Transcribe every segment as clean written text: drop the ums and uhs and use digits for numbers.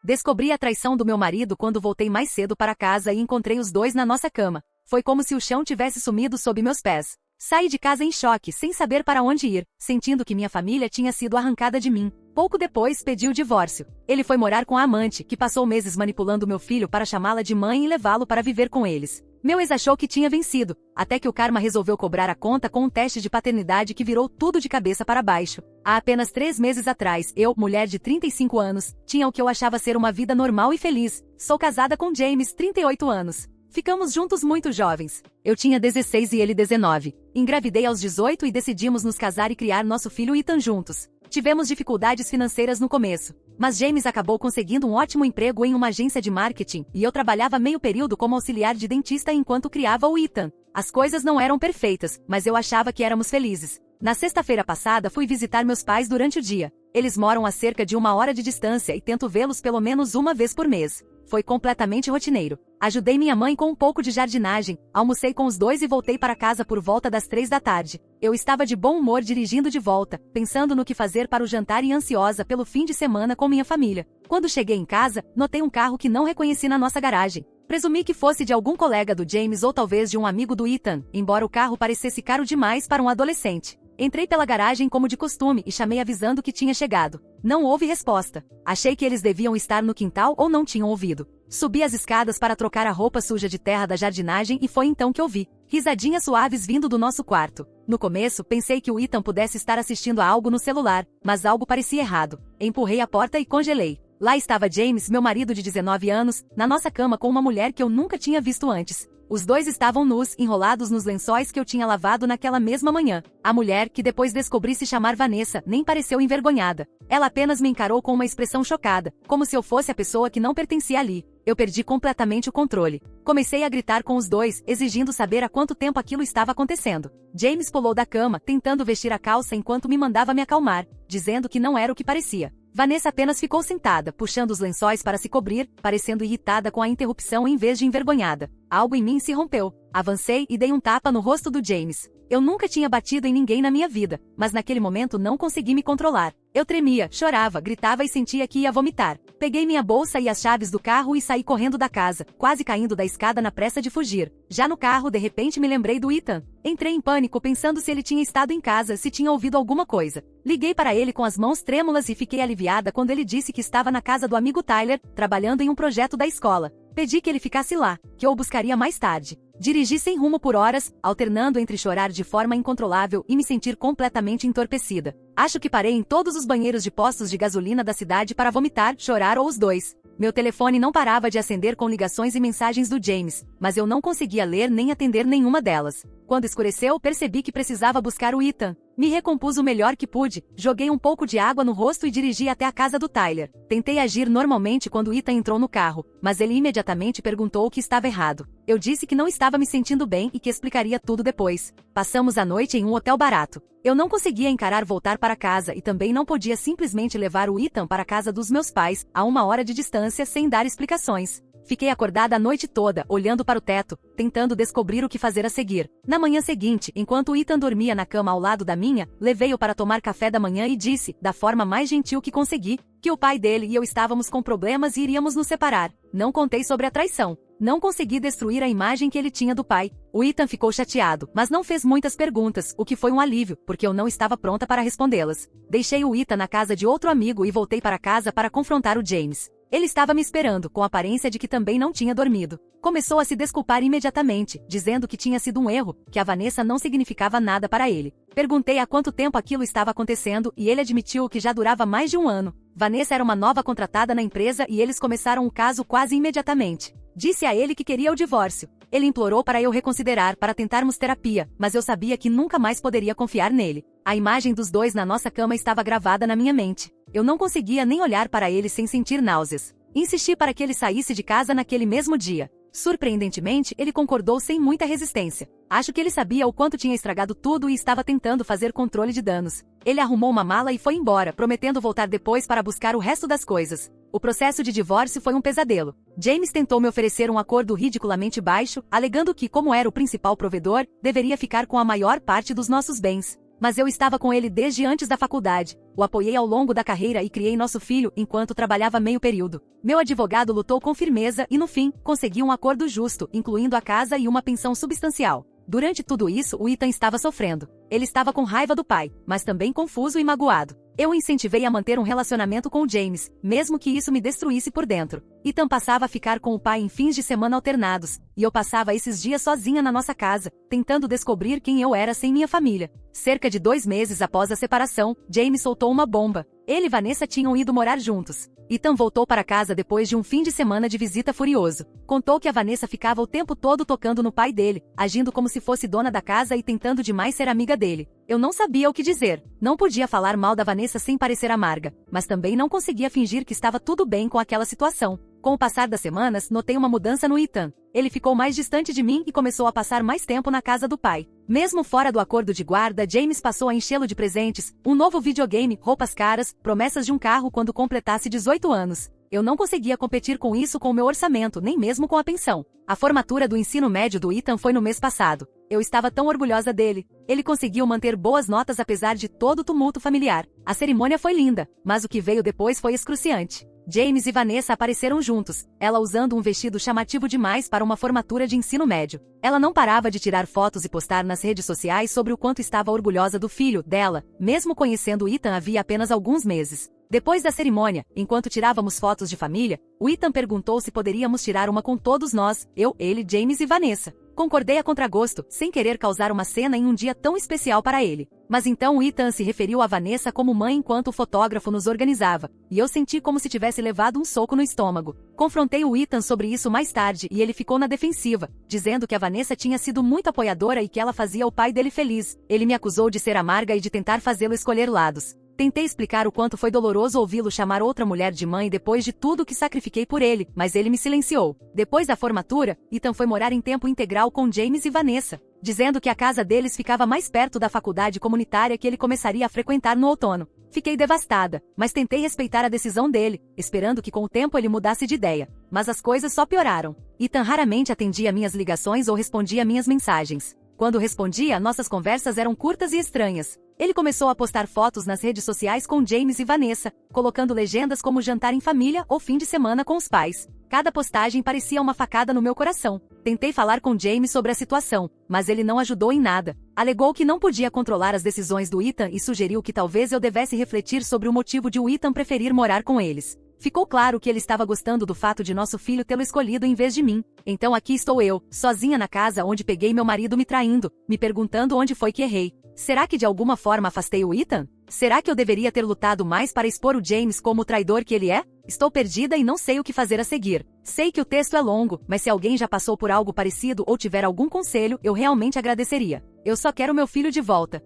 Descobri a traição do meu marido quando voltei mais cedo para casa e encontrei os dois na nossa cama. Foi como se o chão tivesse sumido sob meus pés. Saí de casa em choque, sem saber para onde ir, sentindo que minha família tinha sido arrancada de mim. Pouco depois, pedi o divórcio. Ele foi morar com a amante, que passou meses manipulando meu filho para chamá-la de mãe e levá-lo para viver com eles. Meu ex achou que tinha vencido, até que o karma resolveu cobrar a conta com um teste de paternidade que virou tudo de cabeça para baixo. Há apenas 3 meses atrás, eu, mulher de 35 anos, tinha o que eu achava ser uma vida normal e feliz. Sou casada com James, 38 anos. Ficamos juntos muito jovens. Eu tinha 16 e ele 19. Engravidei aos 18 e decidimos nos casar e criar nosso filho Ethan juntos. Tivemos dificuldades financeiras no começo, mas James acabou conseguindo um ótimo emprego em uma agência de marketing e eu trabalhava meio período como auxiliar de dentista enquanto criava o Ethan. As coisas não eram perfeitas, mas eu achava que éramos felizes. Na sexta-feira passada fui visitar meus pais durante o dia. Eles moram a cerca de 1 hora de distância e tento vê-los pelo menos uma vez por mês. Foi completamente rotineiro. Ajudei minha mãe com um pouco de jardinagem, almocei com os dois e voltei para casa por volta das 3 da tarde. Eu estava de bom humor dirigindo de volta, pensando no que fazer para o jantar e ansiosa pelo fim de semana com minha família. Quando cheguei em casa, notei um carro que não reconheci na nossa garagem. Presumi que fosse de algum colega do James ou talvez de um amigo do Ethan, embora o carro parecesse caro demais para um adolescente. Entrei pela garagem como de costume e chamei avisando que tinha chegado. Não houve resposta. Achei que eles deviam estar no quintal ou não tinham ouvido. Subi as escadas para trocar a roupa suja de terra da jardinagem e foi então que ouvi risadinhas suaves vindo do nosso quarto. No começo, pensei que o Ethan pudesse estar assistindo a algo no celular, mas algo parecia errado. Empurrei a porta e congelei. Lá estava James, meu marido de 19 anos, na nossa cama com uma mulher que eu nunca tinha visto antes. Os dois estavam nus, enrolados nos lençóis que eu tinha lavado naquela mesma manhã. A mulher, que depois descobri se chamar Vanessa, nem pareceu envergonhada. Ela apenas me encarou com uma expressão chocada, como se eu fosse a pessoa que não pertencia ali. Eu perdi completamente o controle. Comecei a gritar com os dois, exigindo saber há quanto tempo aquilo estava acontecendo. James pulou da cama, tentando vestir a calça enquanto me mandava me acalmar, dizendo que não era o que parecia. Vanessa apenas ficou sentada, puxando os lençóis para se cobrir, parecendo irritada com a interrupção em vez de envergonhada. Algo em mim se rompeu. Avancei e dei um tapa no rosto do James. Eu nunca tinha batido em ninguém na minha vida, mas naquele momento não consegui me controlar. Eu tremia, chorava, gritava e sentia que ia vomitar. Peguei minha bolsa e as chaves do carro e saí correndo da casa, quase caindo da escada na pressa de fugir. Já no carro, de repente me lembrei do Ethan. Entrei em pânico pensando se ele tinha estado em casa, se tinha ouvido alguma coisa. Liguei para ele com as mãos trêmulas e fiquei aliviada quando ele disse que estava na casa do amigo Tyler, trabalhando em um projeto da escola. Pedi que ele ficasse lá, que eu o buscaria mais tarde. Dirigi sem rumo por horas, alternando entre chorar de forma incontrolável e me sentir completamente entorpecida. Acho que parei em todos os banheiros de postos de gasolina da cidade para vomitar, chorar ou os dois. Meu telefone não parava de acender com ligações e mensagens do James, mas eu não conseguia ler nem atender nenhuma delas. Quando escureceu, percebi que precisava buscar o Ethan. Me recompus o melhor que pude, joguei um pouco de água no rosto e dirigi até a casa do Tyler. Tentei agir normalmente quando o Ethan entrou no carro, mas ele imediatamente perguntou o que estava errado. Eu disse que não estava me sentindo bem e que explicaria tudo depois. Passamos a noite em um hotel barato. Eu não conseguia encarar voltar para casa e também não podia simplesmente levar o Ethan para a casa dos meus pais, a 1 hora de distância, sem dar explicações. Fiquei acordada a noite toda, olhando para o teto, tentando descobrir o que fazer a seguir. Na manhã seguinte, enquanto o Ethan dormia na cama ao lado da minha, levei-o para tomar café da manhã e disse, da forma mais gentil que consegui, que o pai dele e eu estávamos com problemas e iríamos nos separar. Não contei sobre a traição. Não consegui destruir a imagem que ele tinha do pai. O Ethan ficou chateado, mas não fez muitas perguntas, o que foi um alívio, porque eu não estava pronta para respondê-las. Deixei o Ethan na casa de outro amigo e voltei para casa para confrontar o James. Ele estava me esperando, com a aparência de que também não tinha dormido. Começou a se desculpar imediatamente, dizendo que tinha sido um erro, que a Vanessa não significava nada para ele. Perguntei há quanto tempo aquilo estava acontecendo e ele admitiu que já durava mais de 1 ano. Vanessa era uma nova contratada na empresa e eles começaram o caso quase imediatamente. Disse a ele que queria o divórcio. Ele implorou para eu reconsiderar, para tentarmos terapia, mas eu sabia que nunca mais poderia confiar nele. A imagem dos dois na nossa cama estava gravada na minha mente. Eu não conseguia nem olhar para ele sem sentir náuseas. Insisti para que ele saísse de casa naquele mesmo dia. Surpreendentemente, ele concordou sem muita resistência. Acho que ele sabia o quanto tinha estragado tudo e estava tentando fazer controle de danos. Ele arrumou uma mala e foi embora, prometendo voltar depois para buscar o resto das coisas. O processo de divórcio foi um pesadelo. James tentou me oferecer um acordo ridiculamente baixo, alegando que, como era o principal provedor, deveria ficar com a maior parte dos nossos bens. Mas eu estava com ele desde antes da faculdade. O apoiei ao longo da carreira e criei nosso filho enquanto trabalhava meio período. Meu advogado lutou com firmeza e, no fim, conseguiu um acordo justo, incluindo a casa e uma pensão substancial. Durante tudo isso, o Ethan estava sofrendo. Ele estava com raiva do pai, mas também confuso e magoado. Eu o incentivei a manter um relacionamento com o James, mesmo que isso me destruísse por dentro. Ethan passava a ficar com o pai em fins de semana alternados, e eu passava esses dias sozinha na nossa casa, tentando descobrir quem eu era sem minha família. Cerca de 2 meses após a separação, James soltou uma bomba. Ele e Vanessa tinham ido morar juntos. Ethan voltou para casa depois de um fim de semana de visita furioso. Contou que a Vanessa ficava o tempo todo tocando no pai dele, agindo como se fosse dona da casa e tentando demais ser amiga dele. Eu não sabia o que dizer. Não podia falar mal da Vanessa sem parecer amarga, mas também não conseguia fingir que estava tudo bem com aquela situação. Com o passar das semanas, notei uma mudança no Ethan. Ele ficou mais distante de mim e começou a passar mais tempo na casa do pai. Mesmo fora do acordo de guarda, James passou a enchê-lo de presentes, um novo videogame, roupas caras, promessas de um carro quando completasse 18 anos. Eu não conseguia competir com isso com o meu orçamento, nem mesmo com a pensão. A formatura do ensino médio do Ethan foi no mês passado. Eu estava tão orgulhosa dele. Ele conseguiu manter boas notas apesar de todo o tumulto familiar. A cerimônia foi linda, mas o que veio depois foi excruciante. James e Vanessa apareceram juntos, ela usando um vestido chamativo demais para uma formatura de ensino médio. Ela não parava de tirar fotos e postar nas redes sociais sobre o quanto estava orgulhosa do filho dela, mesmo conhecendo Ethan havia apenas alguns meses. Depois da cerimônia, enquanto tirávamos fotos de família, o Ethan perguntou se poderíamos tirar uma com todos nós, eu, ele, James e Vanessa. Concordei a contragosto, sem querer causar uma cena em um dia tão especial para ele. Mas então o Ethan se referiu a Vanessa como mãe enquanto o fotógrafo nos organizava, e eu senti como se tivesse levado um soco no estômago. Confrontei o Ethan sobre isso mais tarde e ele ficou na defensiva, dizendo que a Vanessa tinha sido muito apoiadora e que ela fazia o pai dele feliz. Ele me acusou de ser amarga e de tentar fazê-lo escolher lados. Tentei explicar o quanto foi doloroso ouvi-lo chamar outra mulher de mãe depois de tudo que sacrifiquei por ele, mas ele me silenciou. Depois da formatura, Ethan foi morar em tempo integral com James e Vanessa, dizendo que a casa deles ficava mais perto da faculdade comunitária que ele começaria a frequentar no outono. Fiquei devastada, mas tentei respeitar a decisão dele, esperando que com o tempo ele mudasse de ideia. Mas as coisas só pioraram. Ethan raramente atendia minhas ligações ou respondia minhas mensagens. Quando respondia, nossas conversas eram curtas e estranhas. Ele começou a postar fotos nas redes sociais com James e Vanessa, colocando legendas como jantar em família ou fim de semana com os pais. Cada postagem parecia uma facada no meu coração. Tentei falar com James sobre a situação, mas ele não ajudou em nada. Alegou que não podia controlar as decisões do Ethan e sugeriu que talvez eu devesse refletir sobre o motivo de o Ethan preferir morar com eles. Ficou claro que ele estava gostando do fato de nosso filho tê-lo escolhido em vez de mim. Então aqui estou eu, sozinha na casa onde peguei meu marido me traindo, me perguntando onde foi que errei. Será que de alguma forma afastei o Ethan? Será que eu deveria ter lutado mais para expor o James como o traidor que ele é? Estou perdida e não sei o que fazer a seguir. Sei que o texto é longo, mas se alguém já passou por algo parecido ou tiver algum conselho, eu realmente agradeceria. Eu só quero meu filho de volta.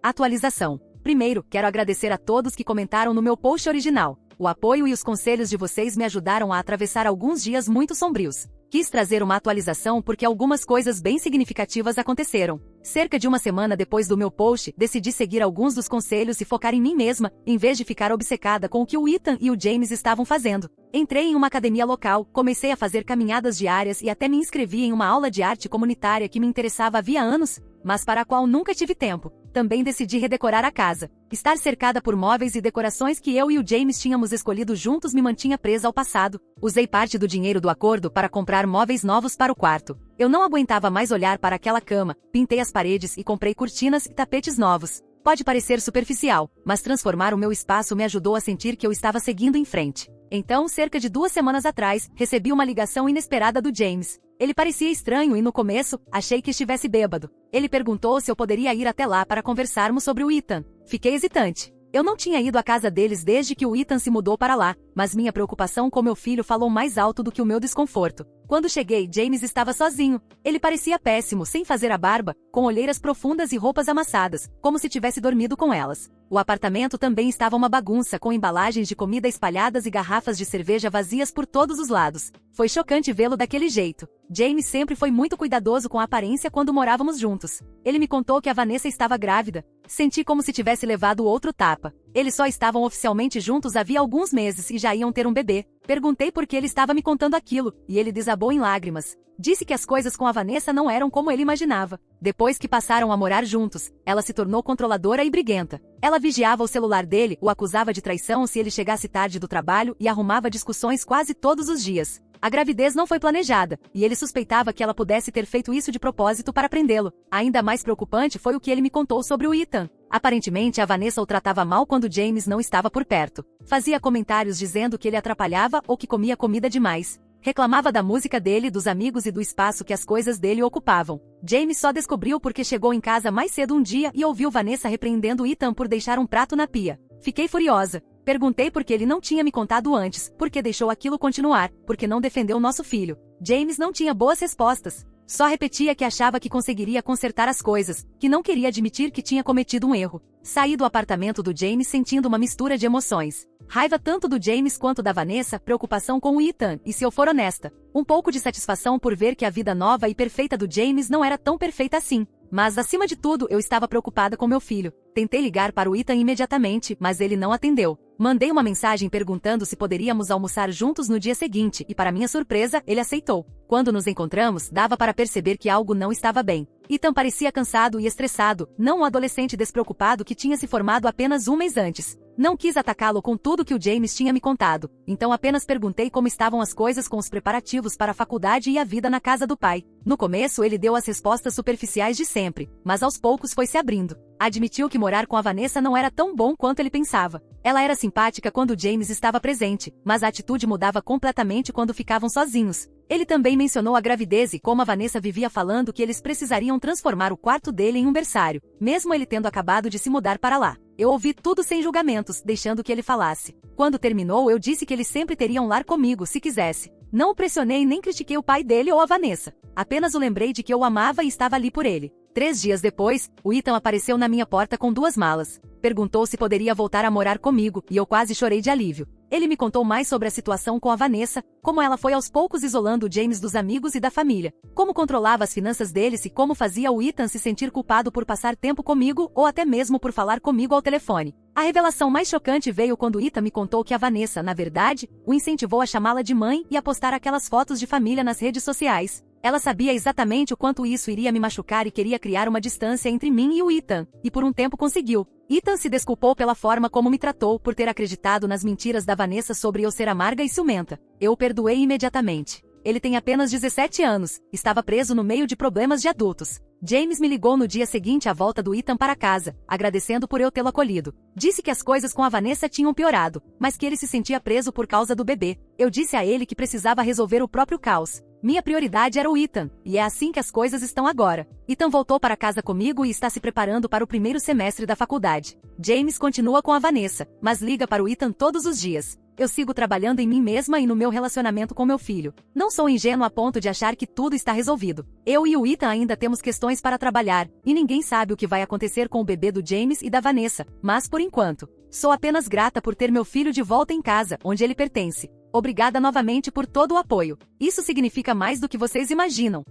Atualização. Primeiro, quero agradecer a todos que comentaram no meu post original. O apoio e os conselhos de vocês me ajudaram a atravessar alguns dias muito sombrios. Quis trazer uma atualização porque algumas coisas bem significativas aconteceram. Cerca de uma semana depois do meu post, decidi seguir alguns dos conselhos e focar em mim mesma, em vez de ficar obcecada com o que o Ethan e o James estavam fazendo. Entrei em uma academia local, comecei a fazer caminhadas diárias e até me inscrevi em uma aula de arte comunitária que me interessava havia anos, mas para a qual nunca tive tempo. Também decidi redecorar a casa. Estar cercada por móveis e decorações que eu e o James tínhamos escolhido juntos me mantinha presa ao passado. Usei parte do dinheiro do acordo para comprar móveis novos para o quarto. Eu não aguentava mais olhar para aquela cama, pintei as paredes e comprei cortinas e tapetes novos. Pode parecer superficial, mas transformar o meu espaço me ajudou a sentir que eu estava seguindo em frente. Então, cerca de 2 semanas atrás, recebi uma ligação inesperada do James. Ele parecia estranho e no começo, achei que estivesse bêbado. Ele perguntou se eu poderia ir até lá para conversarmos sobre o Ethan. Fiquei hesitante. Eu não tinha ido à casa deles desde que o Ethan se mudou para lá, mas minha preocupação com meu filho falou mais alto do que o meu desconforto. Quando cheguei, James estava sozinho. Ele parecia péssimo, sem fazer a barba, com olheiras profundas e roupas amassadas, como se tivesse dormido com elas. O apartamento também estava uma bagunça, com embalagens de comida espalhadas e garrafas de cerveja vazias por todos os lados. Foi chocante vê-lo daquele jeito. James sempre foi muito cuidadoso com a aparência quando morávamos juntos. Ele me contou que a Vanessa estava grávida. Senti como se tivesse levado outro tapa. Eles só estavam oficialmente juntos havia alguns meses e já iam ter um bebê. Perguntei por que ele estava me contando aquilo, e ele desabou em lágrimas. Disse que as coisas com a Vanessa não eram como ele imaginava. Depois que passaram a morar juntos, ela se tornou controladora e briguenta. Ela vigiava o celular dele, o acusava de traição se ele chegasse tarde do trabalho e arrumava discussões quase todos os dias. A gravidez não foi planejada, e ele suspeitava que ela pudesse ter feito isso de propósito para prendê-lo. Ainda mais preocupante foi o que ele me contou sobre o Ethan. Aparentemente, a Vanessa o tratava mal quando James não estava por perto. Fazia comentários dizendo que ele atrapalhava ou que comia comida demais. Reclamava da música dele, dos amigos e do espaço que as coisas dele ocupavam. James só descobriu porque chegou em casa mais cedo um dia e ouviu Vanessa repreendendo Ethan por deixar um prato na pia. Fiquei furiosa. Perguntei por que ele não tinha me contado antes, por que deixou aquilo continuar, por que não defendeu nosso filho. James não tinha boas respostas. Só repetia que achava que conseguiria consertar as coisas, que não queria admitir que tinha cometido um erro. Saí do apartamento do James sentindo uma mistura de emoções. Raiva tanto do James quanto da Vanessa, preocupação com o Ethan, e se eu for honesta, um pouco de satisfação por ver que a vida nova e perfeita do James não era tão perfeita assim. Mas, acima de tudo, eu estava preocupada com meu filho. Tentei ligar para o Ethan imediatamente, mas ele não atendeu. Mandei uma mensagem perguntando se poderíamos almoçar juntos no dia seguinte e, para minha surpresa, ele aceitou. Quando nos encontramos, dava para perceber que algo não estava bem. Ethan parecia cansado e estressado, não um adolescente despreocupado que tinha se formado apenas um mês antes. Não quis atacá-lo com tudo que o James tinha me contado, então apenas perguntei como estavam as coisas com os preparativos para a faculdade e a vida na casa do pai. No começo ele deu as respostas superficiais de sempre, mas aos poucos foi se abrindo. Admitiu que morar com a Vanessa não era tão bom quanto ele pensava. Ela era simpática quando James estava presente, mas a atitude mudava completamente quando ficavam sozinhos. Ele também mencionou a gravidez e como a Vanessa vivia falando que eles precisariam transformar o quarto dele em um berçário, mesmo ele tendo acabado de se mudar para lá. Eu ouvi tudo sem julgamentos, deixando que ele falasse. Quando terminou, eu disse que ele sempre teria um lar comigo, se quisesse. Não o pressionei nem critiquei o pai dele ou a Vanessa. Apenas o lembrei de que eu o amava e estava ali por ele. 3 dias depois, o Ethan apareceu na minha porta com 2 malas. Perguntou se poderia voltar a morar comigo, e eu quase chorei de alívio. Ele me contou mais sobre a situação com a Vanessa, como ela foi aos poucos isolando o James dos amigos e da família, como controlava as finanças deles e como fazia o Ethan se sentir culpado por passar tempo comigo ou até mesmo por falar comigo ao telefone. A revelação mais chocante veio quando Ethan me contou que a Vanessa, na verdade, o incentivou a chamá-la de mãe e a postar aquelas fotos de família nas redes sociais. Ela sabia exatamente o quanto isso iria me machucar e queria criar uma distância entre mim e o Ethan, e por um tempo conseguiu. Ethan se desculpou pela forma como me tratou por ter acreditado nas mentiras da Vanessa sobre eu ser amarga e ciumenta. Eu o perdoei imediatamente. Ele tem apenas 17 anos, estava preso no meio de problemas de adultos. James me ligou no dia seguinte à volta do Ethan para casa, agradecendo por eu tê-lo acolhido. Disse que as coisas com a Vanessa tinham piorado, mas que ele se sentia preso por causa do bebê. Eu disse a ele que precisava resolver o próprio caos. Minha prioridade era o Ethan, e é assim que as coisas estão agora. Ethan voltou para casa comigo e está se preparando para o primeiro semestre da faculdade. James continua com a Vanessa, mas liga para o Ethan todos os dias. Eu sigo trabalhando em mim mesma e no meu relacionamento com meu filho. Não sou ingênua a ponto de achar que tudo está resolvido. Eu e o Ethan ainda temos questões para trabalhar, e ninguém sabe o que vai acontecer com o bebê do James e da Vanessa, mas por enquanto, sou apenas grata por ter meu filho de volta em casa, onde ele pertence. Obrigada novamente por todo o apoio. Isso significa mais do que vocês imaginam.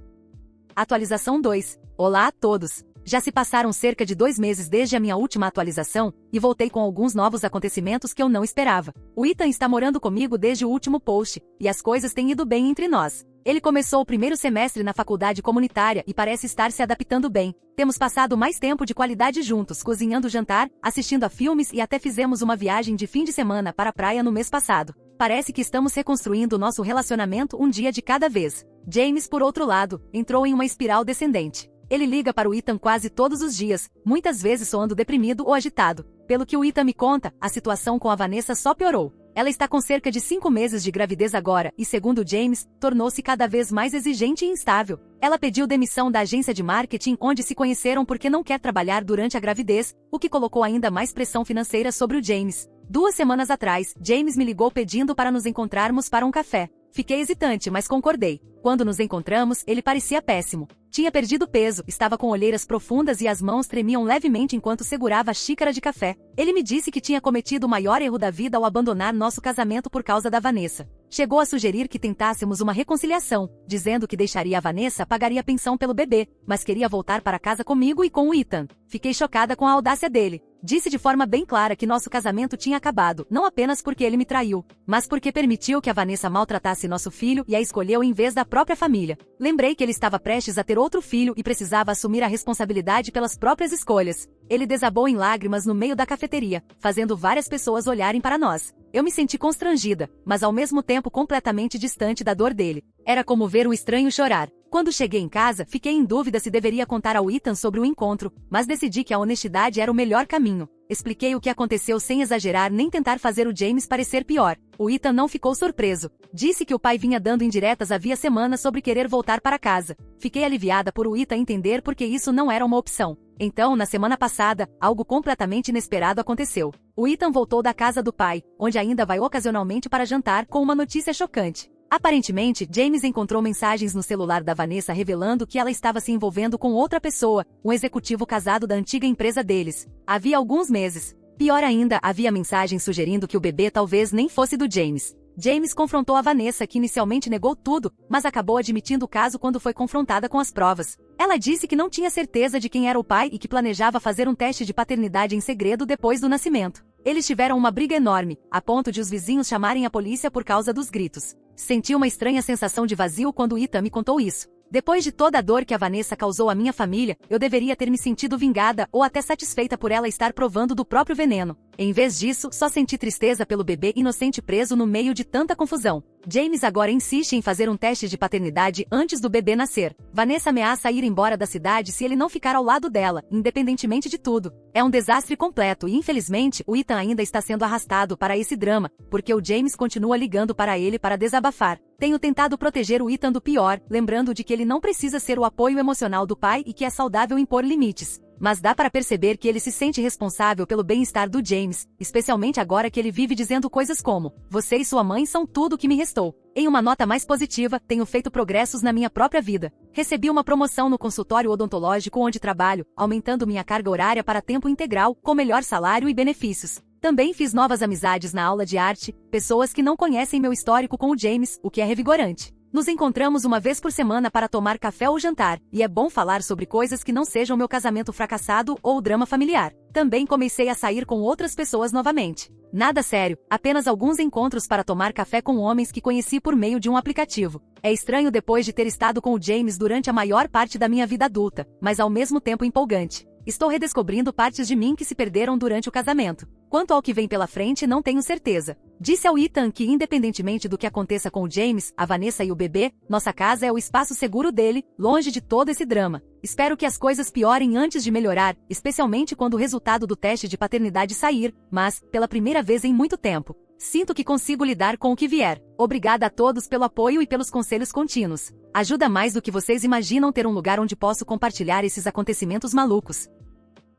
Atualização 2. Olá a todos. Já se passaram cerca de 2 meses desde a minha última atualização, e voltei com alguns novos acontecimentos que eu não esperava. O Ethan está morando comigo desde o último post, e as coisas têm ido bem entre nós. Ele começou o primeiro semestre na faculdade comunitária e parece estar se adaptando bem. Temos passado mais tempo de qualidade juntos, cozinhando jantar, assistindo a filmes e até fizemos uma viagem de fim de semana para a praia no mês passado. Parece que estamos reconstruindo nosso relacionamento um dia de cada vez. James, por outro lado, entrou em uma espiral descendente. Ele liga para o Ethan quase todos os dias, muitas vezes soando deprimido ou agitado. Pelo que o Ethan me conta, a situação com a Vanessa só piorou. Ela está com cerca de 5 meses de gravidez agora e, segundo James, tornou-se cada vez mais exigente e instável. Ela pediu demissão da agência de marketing onde se conheceram porque não quer trabalhar durante a gravidez, o que colocou ainda mais pressão financeira sobre o James. 2 semanas atrás, James me ligou pedindo para nos encontrarmos para um café. Fiquei hesitante, mas concordei. Quando nos encontramos, ele parecia péssimo. Tinha perdido peso, estava com olheiras profundas e as mãos tremiam levemente enquanto segurava a xícara de café. Ele me disse que tinha cometido o maior erro da vida ao abandonar nosso casamento por causa da Vanessa. Chegou a sugerir que tentássemos uma reconciliação, dizendo que deixaria a Vanessa pagaria a pensão pelo bebê, mas queria voltar para casa comigo e com o Ethan. Fiquei chocada com a audácia dele. Disse de forma bem clara que nosso casamento tinha acabado, não apenas porque ele me traiu, mas porque permitiu que a Vanessa maltratasse nosso filho e a escolheu em vez da própria família. Lembrei que ele estava prestes a ter outro filho e precisava assumir a responsabilidade pelas próprias escolhas. Ele desabou em lágrimas no meio da cafeteria, fazendo várias pessoas olharem para nós. Eu me senti constrangida, mas ao mesmo tempo completamente distante da dor dele. Era como ver um estranho chorar. Quando cheguei em casa, fiquei em dúvida se deveria contar ao Ethan sobre o encontro, mas decidi que a honestidade era o melhor caminho. Expliquei o que aconteceu sem exagerar nem tentar fazer o James parecer pior. O Ethan não ficou surpreso. Disse que o pai vinha dando indiretas havia semanas sobre querer voltar para casa. Fiquei aliviada por o Ethan entender porque isso não era uma opção. Então, na semana passada, algo completamente inesperado aconteceu. O Ethan voltou da casa do pai, onde ainda vai ocasionalmente para jantar, com uma notícia chocante. Aparentemente, James encontrou mensagens no celular da Vanessa revelando que ela estava se envolvendo com outra pessoa, um executivo casado da antiga empresa deles. Havia alguns meses. Pior ainda, havia mensagens sugerindo que o bebê talvez nem fosse do James. James confrontou a Vanessa, que inicialmente negou tudo, mas acabou admitindo o caso quando foi confrontada com as provas. Ela disse que não tinha certeza de quem era o pai e que planejava fazer um teste de paternidade em segredo depois do nascimento. Eles tiveram uma briga enorme, a ponto de os vizinhos chamarem a polícia por causa dos gritos. Senti uma estranha sensação de vazio quando Ethan me contou isso. Depois de toda a dor que a Vanessa causou à minha família, eu deveria ter me sentido vingada ou até satisfeita por ela estar provando do próprio veneno. Em vez disso, só senti tristeza pelo bebê inocente preso no meio de tanta confusão. James agora insiste em fazer um teste de paternidade antes do bebê nascer. Vanessa ameaça ir embora da cidade se ele não ficar ao lado dela, independentemente de tudo. É um desastre completo e, infelizmente, o Ethan ainda está sendo arrastado para esse drama, porque o James continua ligando para ele para desabafar. Tenho tentado proteger o Ethan do pior, lembrando de que ele não precisa ser o apoio emocional do pai e que é saudável impor limites. Mas dá para perceber que ele se sente responsável pelo bem-estar do James, especialmente agora que ele vive dizendo coisas como: "Você e sua mãe são tudo o que me restou." Em uma nota mais positiva, tenho feito progressos na minha própria vida. Recebi uma promoção no consultório odontológico onde trabalho, aumentando minha carga horária para tempo integral, com melhor salário e benefícios. Também fiz novas amizades na aula de arte, pessoas que não conhecem meu histórico com o James, o que é revigorante. Nos encontramos uma vez por semana para tomar café ou jantar, e é bom falar sobre coisas que não sejam meu casamento fracassado ou o drama familiar. Também comecei a sair com outras pessoas novamente. Nada sério, apenas alguns encontros para tomar café com homens que conheci por meio de um aplicativo. É estranho depois de ter estado com o James durante a maior parte da minha vida adulta, mas ao mesmo tempo empolgante. Estou redescobrindo partes de mim que se perderam durante o casamento. Quanto ao que vem pela frente, não tenho certeza. Disse ao Ethan que, independentemente do que aconteça com o James, a Vanessa e o bebê, nossa casa é o espaço seguro dele, longe de todo esse drama. Espero que as coisas piorem antes de melhorar, especialmente quando o resultado do teste de paternidade sair, mas, pela primeira vez em muito tempo, sinto que consigo lidar com o que vier. Obrigada a todos pelo apoio e pelos conselhos contínuos. Ajuda mais do que vocês imaginam ter um lugar onde posso compartilhar esses acontecimentos malucos.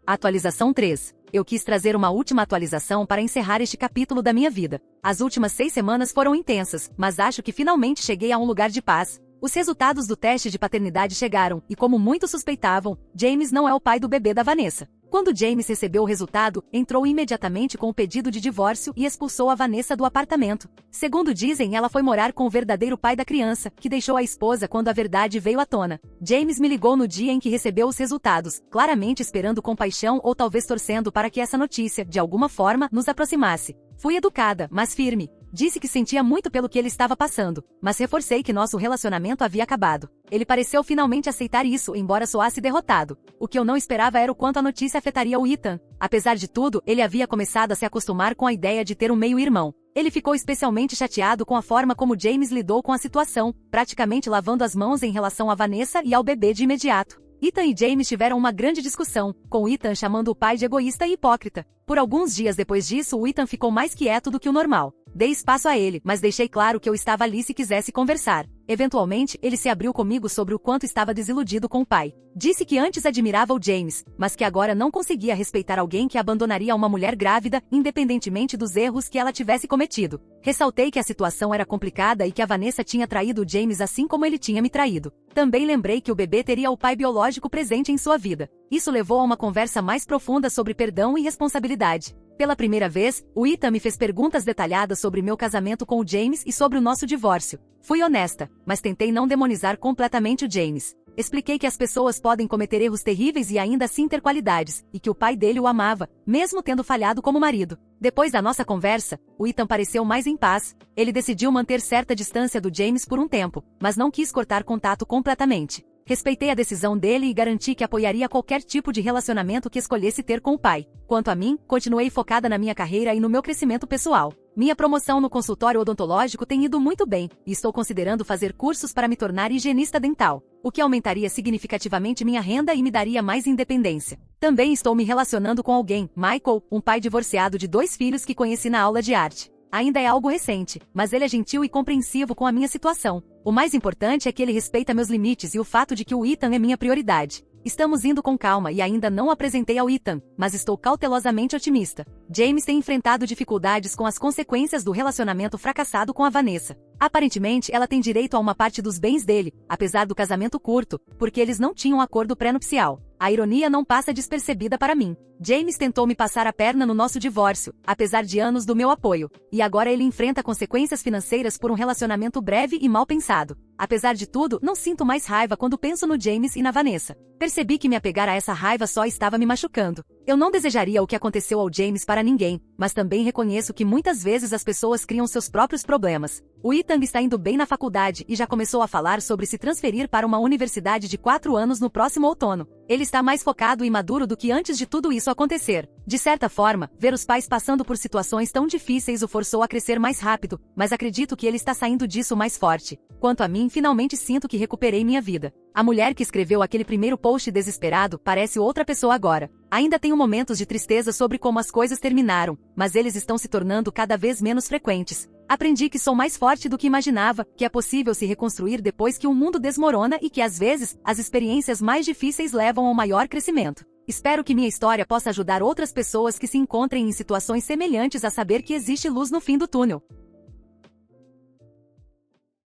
Atualização 3. Eu quis trazer uma última atualização para encerrar este capítulo da minha vida. As últimas 6 semanas foram intensas, mas acho que finalmente cheguei a um lugar de paz. Os resultados do teste de paternidade chegaram, e como muitos suspeitavam, James não é o pai do bebê da Vanessa. Quando James recebeu o resultado, entrou imediatamente com o pedido de divórcio e expulsou a Vanessa do apartamento. Segundo dizem, ela foi morar com o verdadeiro pai da criança, que deixou a esposa quando a verdade veio à tona. James me ligou no dia em que recebeu os resultados, claramente esperando compaixão ou talvez torcendo para que essa notícia, de alguma forma, nos aproximasse. Fui educada, mas firme. Disse que sentia muito pelo que ele estava passando, mas reforcei que nosso relacionamento havia acabado. Ele pareceu finalmente aceitar isso, embora soasse derrotado. O que eu não esperava era o quanto a notícia afetaria o Ethan. Apesar de tudo, ele havia começado a se acostumar com a ideia de ter um meio-irmão. Ele ficou especialmente chateado com a forma como James lidou com a situação, praticamente lavando as mãos em relação a Vanessa e ao bebê de imediato. Ethan e James tiveram uma grande discussão, com Ethan chamando o pai de egoísta e hipócrita. Por alguns dias depois disso, o Ethan ficou mais quieto do que o normal. Dei espaço a ele, mas deixei claro que eu estava ali se quisesse conversar. Eventualmente, ele se abriu comigo sobre o quanto estava desiludido com o pai. Disse que antes admirava o James, mas que agora não conseguia respeitar alguém que abandonaria uma mulher grávida, independentemente dos erros que ela tivesse cometido. Ressaltei que a situação era complicada e que a Vanessa tinha traído o James assim como ele tinha me traído. Também lembrei que o bebê teria o pai biológico presente em sua vida. Isso levou a uma conversa mais profunda sobre perdão e responsabilidade. Pela primeira vez, o Ethan me fez perguntas detalhadas sobre meu casamento com o James e sobre o nosso divórcio. Fui honesta, mas tentei não demonizar completamente o James. Expliquei que as pessoas podem cometer erros terríveis e ainda assim ter qualidades, e que o pai dele o amava, mesmo tendo falhado como marido. Depois da nossa conversa, o Ethan pareceu mais em paz. Ele decidiu manter certa distância do James por um tempo, mas não quis cortar contato completamente. Respeitei a decisão dele e garanti que apoiaria qualquer tipo de relacionamento que escolhesse ter com o pai. Quanto a mim, continuei focada na minha carreira e no meu crescimento pessoal. Minha promoção no consultório odontológico tem ido muito bem, e estou considerando fazer cursos para me tornar higienista dental, o que aumentaria significativamente minha renda e me daria mais independência. Também estou me relacionando com alguém, Michael, um pai divorciado de 2 filhos que conheci na aula de arte. Ainda é algo recente, mas ele é gentil e compreensivo com a minha situação. O mais importante é que ele respeita meus limites e o fato de que o Ethan é minha prioridade. Estamos indo com calma e ainda não apresentei ao Ethan, mas estou cautelosamente otimista. James tem enfrentado dificuldades com as consequências do relacionamento fracassado com a Vanessa. Aparentemente, ela tem direito a uma parte dos bens dele, apesar do casamento curto, porque eles não tinham acordo pré-nupcial. A ironia não passa despercebida para mim. James tentou me passar a perna no nosso divórcio, apesar de anos do meu apoio, e agora ele enfrenta consequências financeiras por um relacionamento breve e mal pensado. Apesar de tudo, não sinto mais raiva quando penso no James e na Vanessa. Percebi que me apegar a essa raiva só estava me machucando. Eu não desejaria o que aconteceu ao James para ninguém, mas também reconheço que muitas vezes as pessoas criam seus próprios problemas. O Ethan está indo bem na faculdade e já começou a falar sobre se transferir para uma universidade de 4 anos no próximo outono. Ele está mais focado e maduro do que antes de tudo isso acontecer. De certa forma, ver os pais passando por situações tão difíceis o forçou a crescer mais rápido, mas acredito que ele está saindo disso mais forte. Quanto a mim, finalmente sinto que recuperei minha vida. A mulher que escreveu aquele primeiro post desesperado parece outra pessoa agora. Ainda tenho momentos de tristeza sobre como as coisas terminaram, mas eles estão se tornando cada vez menos frequentes. Aprendi que sou mais forte do que imaginava, que é possível se reconstruir depois que o mundo desmorona e que às vezes, as experiências mais difíceis levam ao maior crescimento. Espero que minha história possa ajudar outras pessoas que se encontrem em situações semelhantes a saber que existe luz no fim do túnel.